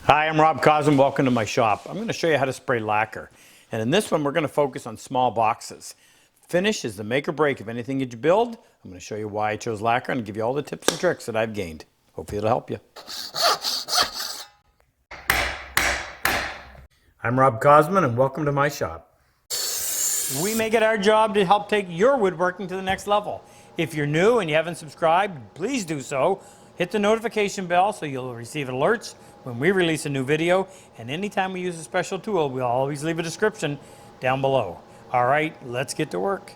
Hi, I'm Rob Cosman. Welcome to my shop. I'm going to show you how to spray lacquer. And in this one, we're going to focus on small boxes. Finish is the make or break of anything that you build. I'm going to show you why I chose lacquer and give you all the tips and tricks that I've gained. Hopefully it'll help you. I'm Rob Cosman and welcome to my shop. We make it our job to help take your woodworking to the next level. If you're new and you haven't subscribed, please do so. Hit the notification bell so you'll receive alerts when we release a new video. And anytime we use a special tool, we'll always leave a description down below. All right, let's get to work.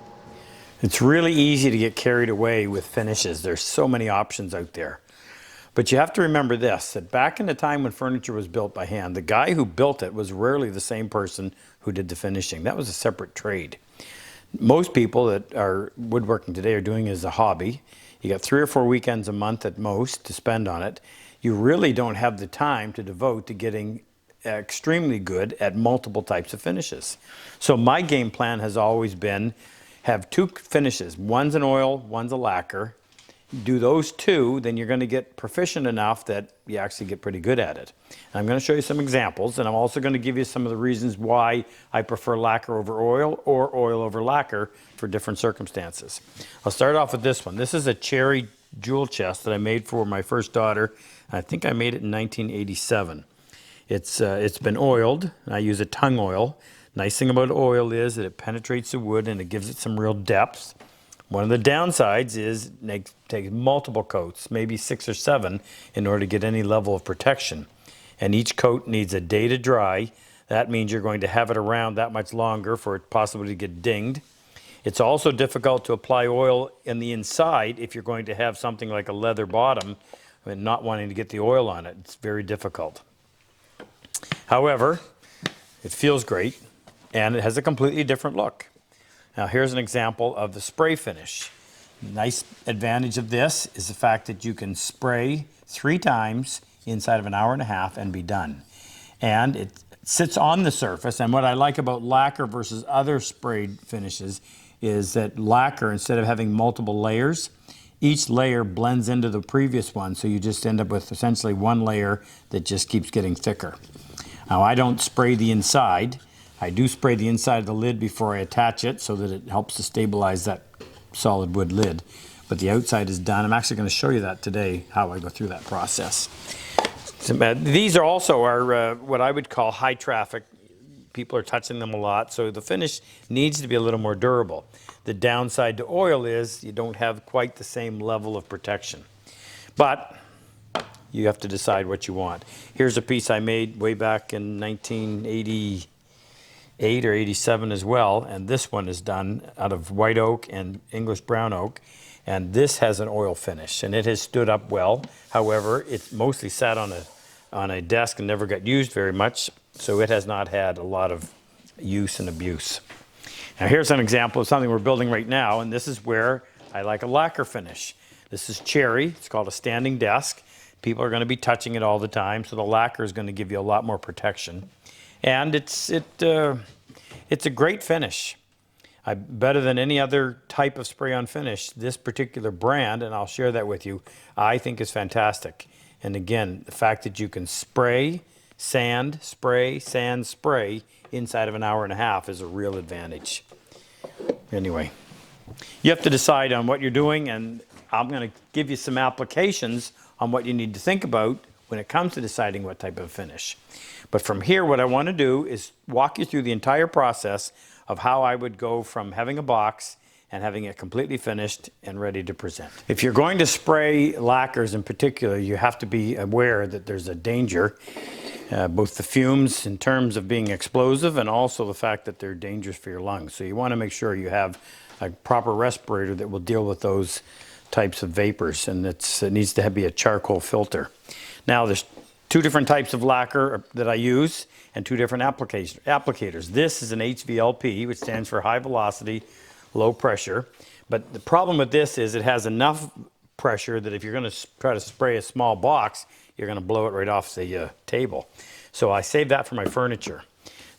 It's really easy to get carried away with finishes. There's so many options out there. But you have to remember this, that back in the time when furniture was built by hand, the guy who built it was rarely the same person who did the finishing. That was a separate trade. Most people that are woodworking today are doing it as a hobby. You got 3 or 4 weekends a month at most to spend on it. You really don't have the time to devote to getting extremely good at multiple types of finishes. So my game plan has always been have 2 finishes. One's an oil, one's a lacquer. Do those 2, then you're going to get proficient enough that you actually get pretty good at it. And I'm going to show you some examples, and I'm also going to give you some of the reasons why I prefer lacquer over oil or oil over lacquer for different circumstances. I'll start off with this one. This is a cherry jewel chest that I made for my first daughter. I think I made it in 1987. It's been oiled. I use a tung oil. Nice thing about oil is that it penetrates the wood and it gives it some real depth. One of the downsides is it takes multiple coats, maybe 6 or 7, in order to get any level of protection. And each coat needs a day to dry. That means you're going to have it around that much longer for it possibly to get dinged. It's also difficult to apply oil in the inside if you're going to have something like a leather bottom and not wanting to get the oil on it. It's very difficult. However, it feels great and it has a completely different look. Now here's an example of the spray finish. Nice advantage of this is the fact that you can spray 3 times inside of an hour and a half and be done. And it sits on the surface, and what I like about lacquer versus other sprayed finishes is that lacquer, instead of having multiple layers, each layer blends into the previous one, so you just end up with essentially one layer that just keeps getting thicker. Now I don't spray the inside. I do spray the inside of the lid before I attach it so that it helps to stabilize that solid wood lid. But the outside is done. I'm actually going to show you that today, how I go through that process. These are also what I would call high traffic. People are touching them a lot, so the finish needs to be a little more durable. The downside to oil is you don't have quite the same level of protection. But you have to decide what you want. Here's a piece I made way back in 1988 or 87 as well, and this one is done out of white oak and English brown oak, and this has an oil finish, and it has stood up well. However, it mostly sat on a desk and never got used very much, so it has not had a lot of use and abuse. Now here's an example of something we're building right now, and this is where I like a lacquer finish. This is cherry. It's called a standing desk. People are going to be touching it all the time, so the lacquer is going to give you a lot more protection. And it's a great finish. Better than any other type of spray-on finish. This particular brand, and I'll share that with you, I think is fantastic. And again, the fact that you can spray, sand, spray, sand, spray inside of an hour and a half is a real advantage. Anyway, you have to decide on what you're doing, and I'm going to give you some applications on what you need to think about when it comes to deciding what type of finish. But from here, what I want to do is walk you through the entire process of how I would go from having a box and having it completely finished and ready to present. If you're going to spray lacquers in particular, you have to be aware that there's a danger, both the fumes in terms of being explosive and also the fact that they're dangerous for your lungs. So you want to make sure you have a proper respirator that will deal with those types of vapors, and it needs to be a charcoal filter. Now there's 2 different types of lacquer that I use and 2 different applicators. This is an HVLP, which stands for high velocity, low pressure. But the problem with this is it has enough pressure that if you're going to try to spray a small box, you're going to blow it right off the table. So I save that for my furniture.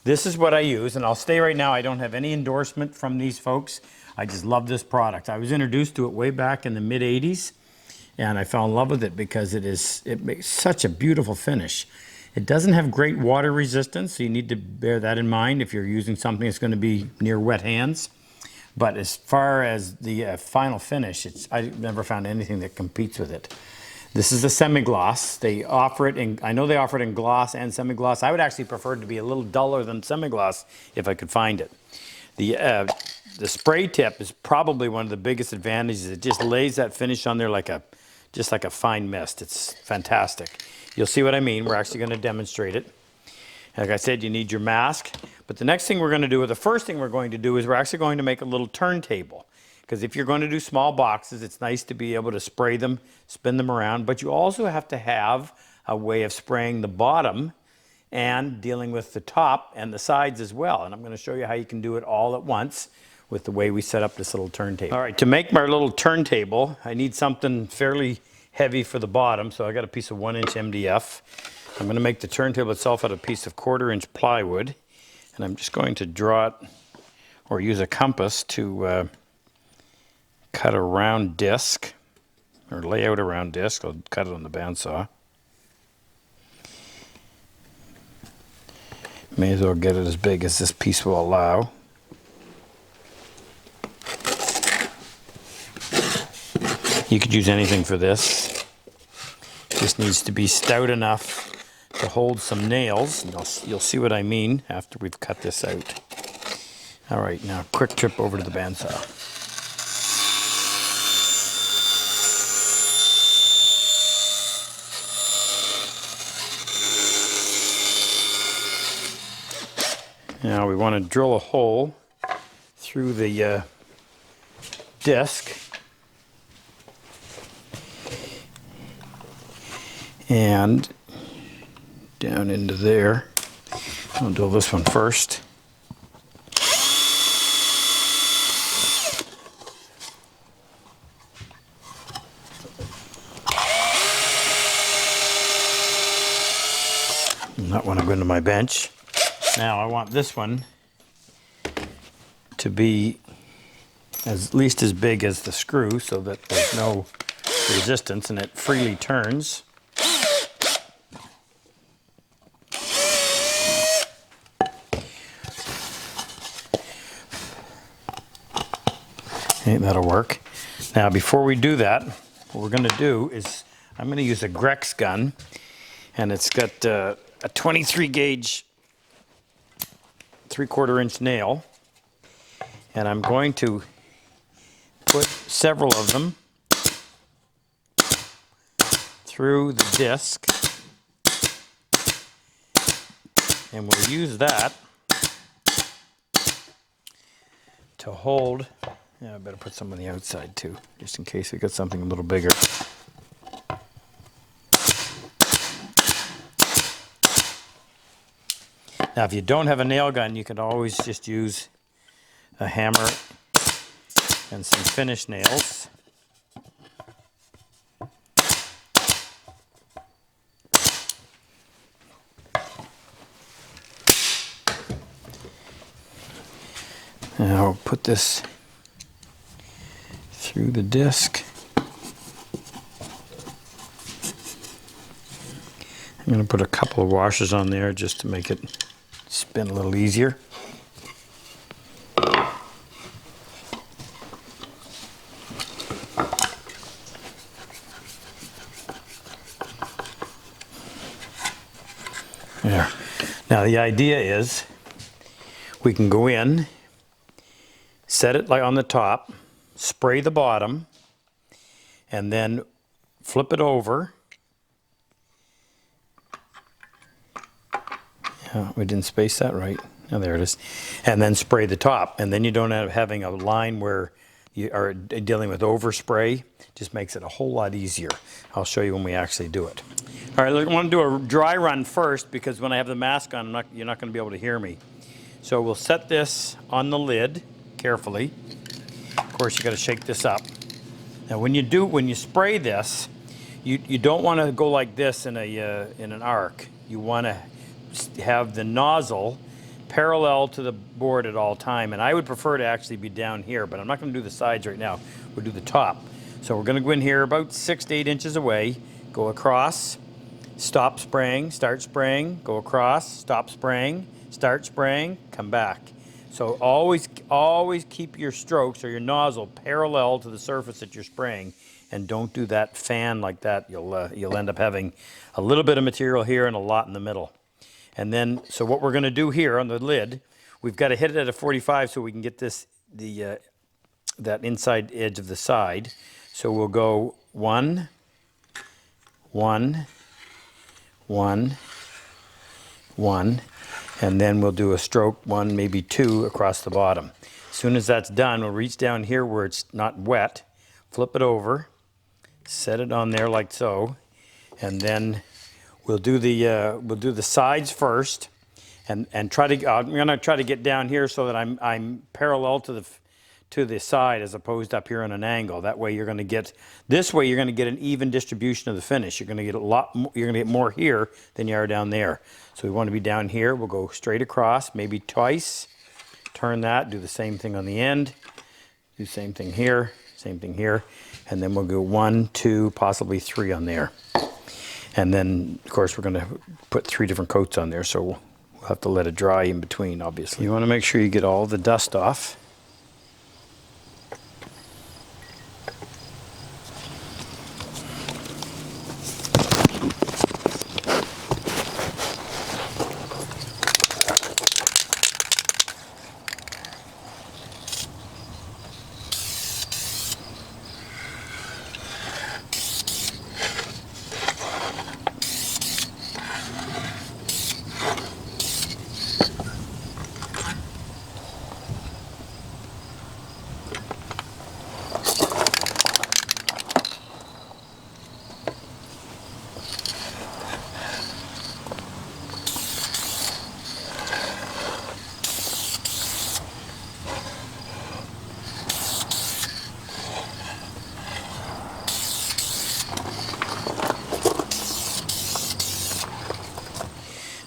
This is what I use, and I'll stay right now. I don't have any endorsement from these folks. I just love this product. I was introduced to it way back in the mid-'80s. And I fell in love with it because it makes such a beautiful finish. It doesn't have great water resistance, so you need to bear that in mind if you're using something that's going to be near wet hands. But as far as the final finish, I've never found anything that competes with it. This is a semi-gloss. They offer it in, I know they offer it in gloss and semi-gloss. I would actually prefer it to be a little duller than semi-gloss if I could find it. The spray tip is probably one of the biggest advantages. It just lays that finish on there just like a fine mist. It's fantastic. You'll see what I mean. We're actually going to demonstrate it. Like I said, you need your mask. But the next thing we're going to do, or the first thing we're going to do, is we're actually going to make a little turntable. Because if you're going to do small boxes, it's nice to be able to spray them, spin them around. But you also have to have a way of spraying the bottom and dealing with the top and the sides as well. And I'm going to show you how you can do it all at once with the way we set up this little turntable. All right, to make my little turntable, I need something fairly heavy for the bottom. So I got a piece of 1-inch MDF. I'm going to make the turntable itself out of a piece of 1/4-inch plywood. And I'm just going to draw it or use a compass to cut a round disc or lay out a round disc. I'll cut it on the bandsaw. May as well get it as big as this piece will allow. You could use anything for this. Just needs to be stout enough to hold some nails. And you'll see what I mean after we've cut this out. All right, now quick trip over to the bandsaw. Now we want to drill a hole through the disc and down into there. I'll drill this one first. And that one will go into my bench. Now I want this one to be at least as big as the screw so that there's no resistance and it freely turns. Okay, that'll work. Now before we do that, what we're going to do is I'm going to use a Grex gun, and it's got a 23 gauge 3/4-inch nail, and I'm going to put several of them through the disc, and we'll use that to hold. Yeah, I better put some on the outside too, just in case we got something a little bigger. Now, if you don't have a nail gun, you can always just use a hammer and some finish nails. Now, I'll put this through the disc. I'm going to put a couple of washers on there just to make it spin a little easier. There. Now the idea is we can go in, set it like on the top, spray the bottom, and then flip it over. We didn't space that right. Oh, there it is. And then spray the top. And then you don't have having a line where you are dealing with overspray. Just makes it a whole lot easier. I'll show you when we actually do it. All right, I want to do a dry run first because when I have the mask on, you're not going to be able to hear me. So we'll set this on the lid carefully. Of course, you got to shake this up. Now, when you spray this, you don't want to go like this in an arc. You want to have the nozzle parallel to the board at all time, and I would prefer to actually be down here, but I'm not going to do the sides right now. We'll do the top. So we're going to go in here about 6 to 8 inches away, go across, Stop spraying, start spraying, go across, stop spraying, start spraying, come back. So always keep your strokes or your nozzle parallel to the surface that you're spraying, and don't do that fan like that. You'll end up having a little bit of material here and a lot in the middle. And then, so what we're going to do here on the lid, we've got to hit it at a 45 so we can get that inside edge of the side. So we'll go 1, 1, 1, 1, and then we'll do a stroke 1, maybe 2 across the bottom. As soon as that's done, we'll reach down here where it's not wet, flip it over, set it on there like so, and then we'll do the sides first, and try to. I'm going to try to get down here so that I'm parallel to the side as opposed up here on an angle. That way you're going to get an even distribution of the finish. You're going to get you're going to get more here than you are down there. So we want to be down here. We'll go straight across, maybe twice. Turn that. Do the same thing on the end. Do the same thing here. Same thing here, and then we'll go 1, 2, possibly 3 on there. And then, of course, we're going to put 3 different coats on there, so we'll have to let it dry in between, obviously. You want to make sure you get all the dust off.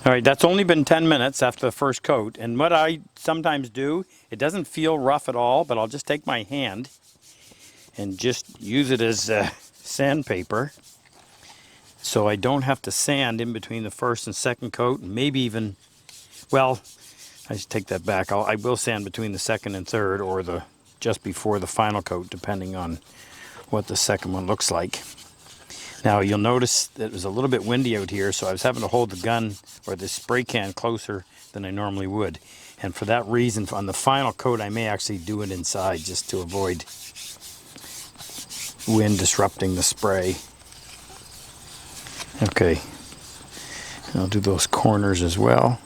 All right, that's only been 10 minutes after the first coat, and what I sometimes do, it doesn't feel rough at all, but I'll just take my hand and just use it as sandpaper, so I don't have to sand in between the first and second coat, and maybe even, well, I just take that back. I will sand between the second and third, or just before the final coat, depending on what the second one looks like. Now you'll notice that it was a little bit windy out here, so I was having to hold the gun or the spray can closer than I normally would. And for that reason, on the final coat, I may actually do it inside just to avoid wind disrupting the spray. Okay, and I'll do those corners as well.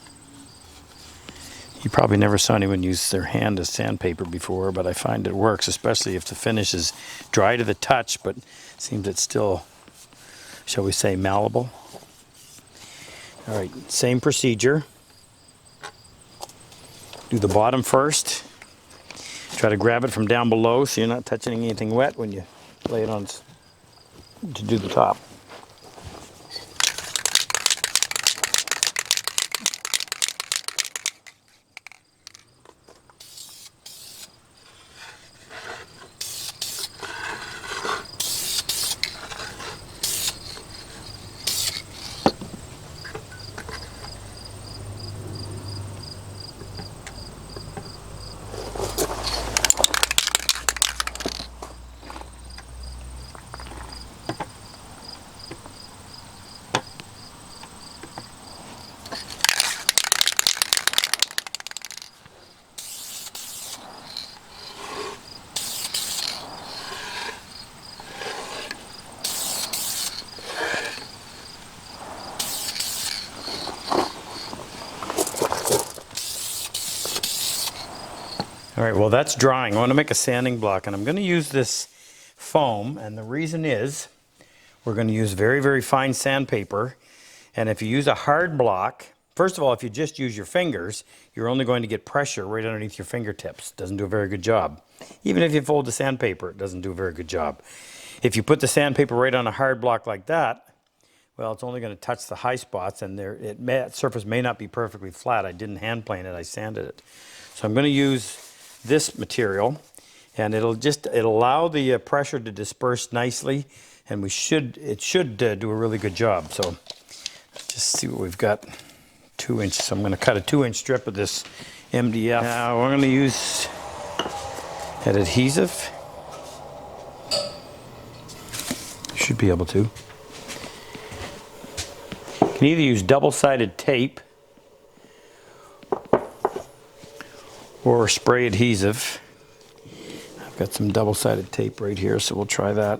You probably never saw anyone use their hand as sandpaper before, but I find it works, especially if the finish is dry to the touch, but seems it's still, shall we say, malleable. All right, same procedure. Do the bottom first. Try to grab it from down below so you're not touching anything wet when you lay it on to do the top. All right, well that's drying. I want to make a sanding block, and I'm going to use this foam, and the reason is we're going to use very, very fine sandpaper. And if you use a hard block, first of all, if you just use your fingers, you're only going to get pressure right underneath your fingertips. Doesn't do a very good job. Even if you fold the sandpaper, it doesn't do a very good job. If you put the sandpaper right on a hard block like that, well, it's only going to touch the high spots, and that surface may not be perfectly flat. I didn't hand plane it, I sanded it. So I'm going to use this material, and it'll allow the pressure to disperse nicely, and it should do a really good job. So just see what we've got. 2 inches. So I'm going to cut a 2-inch strip of this MDF. Now we're going to use that adhesive. Should be able to. You can either use double-sided tape or spray adhesive. I've got some double-sided tape right here, so we'll try that.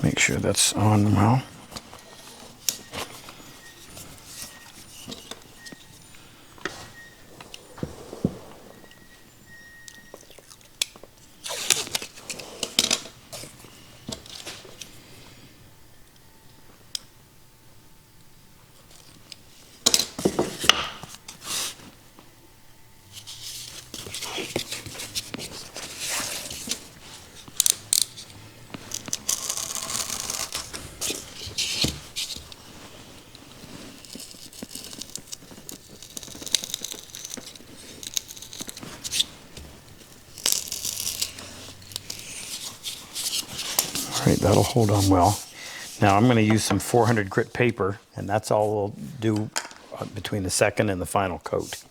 Make sure that's on well. All right, that'll hold on well. Now I'm going to use some 400 grit paper, and that's all we'll do between the second and the final coat.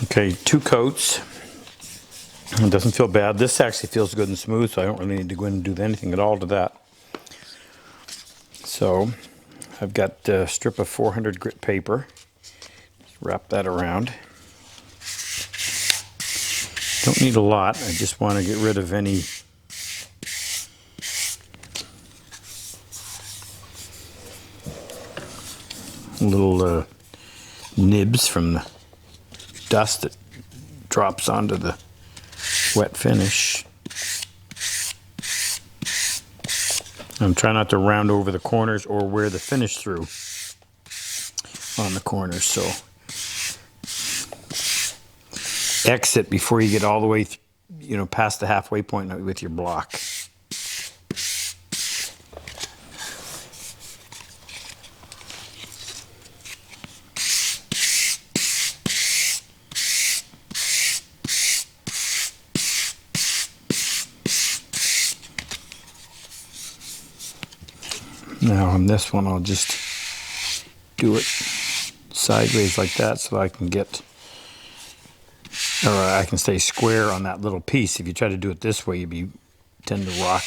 Okay, 2 coats. It doesn't feel bad. This actually feels good and smooth, so I don't really need to go in and do anything at all to that. So I've got a strip of 400 grit paper. Wrap that around. Don't need a lot. I just want to get rid of any little nibs from the dust that drops onto the wet finish. I'm trying not to round over the corners or wear the finish through on the corners, so exit before you get all the way past the halfway point with your block. Now on this one, I'll just do it sideways like that so I can I can stay square on that little piece. If you try to do it this way, you tend to rock.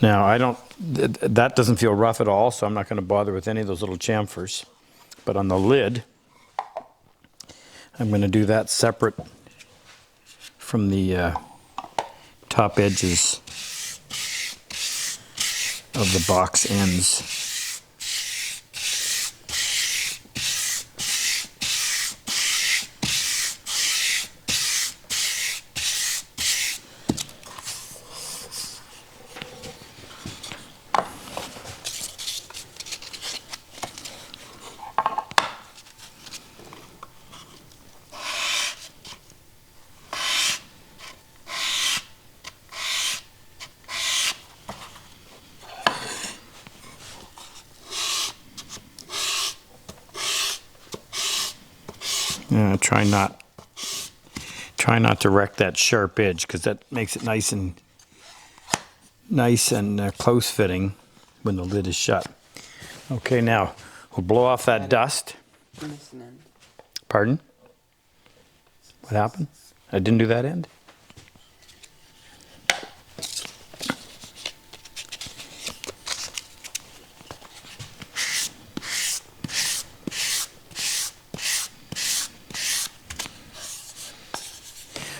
Now that doesn't feel rough at all, so I'm not going to bother with any of those little chamfers. But on the lid, I'm going to do that separate from the top edges of the box ends. Try not to wreck that sharp edge, because that makes it nice and close fitting when the lid is shut. Okay, now we'll blow off that dust. Pardon? What happened? I didn't do that end?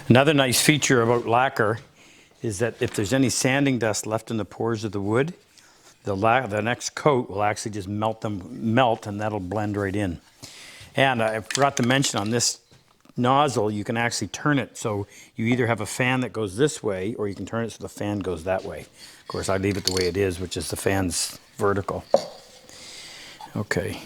Another nice feature about lacquer is that if there's any sanding dust left in the pores of the wood, the next coat will actually just melt and that'll blend right in. And I forgot to mention on this nozzle, you can actually turn it so you either have a fan that goes this way or you can turn it so the fan goes that way. Of course, I leave it the way it is, which is the fan's vertical. Okay.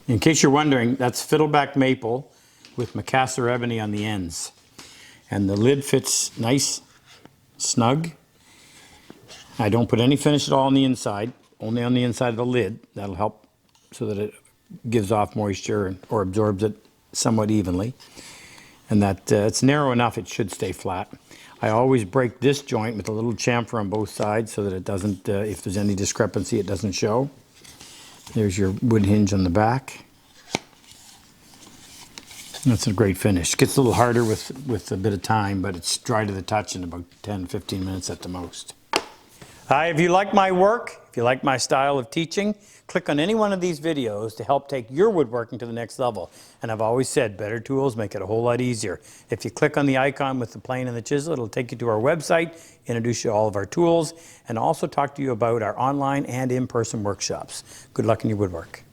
In case you're wondering, that's fiddleback maple with Macassar ebony on the ends. And the lid fits nice, snug. I don't put any finish at all on the inside, only on the inside of the lid. That'll help so that it gives off moisture or absorbs it somewhat evenly. And that it's narrow enough, it should stay flat. I always break this joint with a little chamfer on both sides so that it doesn't, if there's any discrepancy, it doesn't show. There's your wood hinge on the back. That's a great finish. It gets a little harder with a bit of time, but it's dry to the touch in about 10-15 minutes at the most. Hi, if you like my work, if you like my style of teaching, click on any one of these videos to help take your woodworking to the next level. And I've always said better tools make it a whole lot easier. If you click on the icon with the plane and the chisel, it'll take you to our website, introduce you to all of our tools, and also talk to you about our online and in-person workshops. Good luck in your woodwork.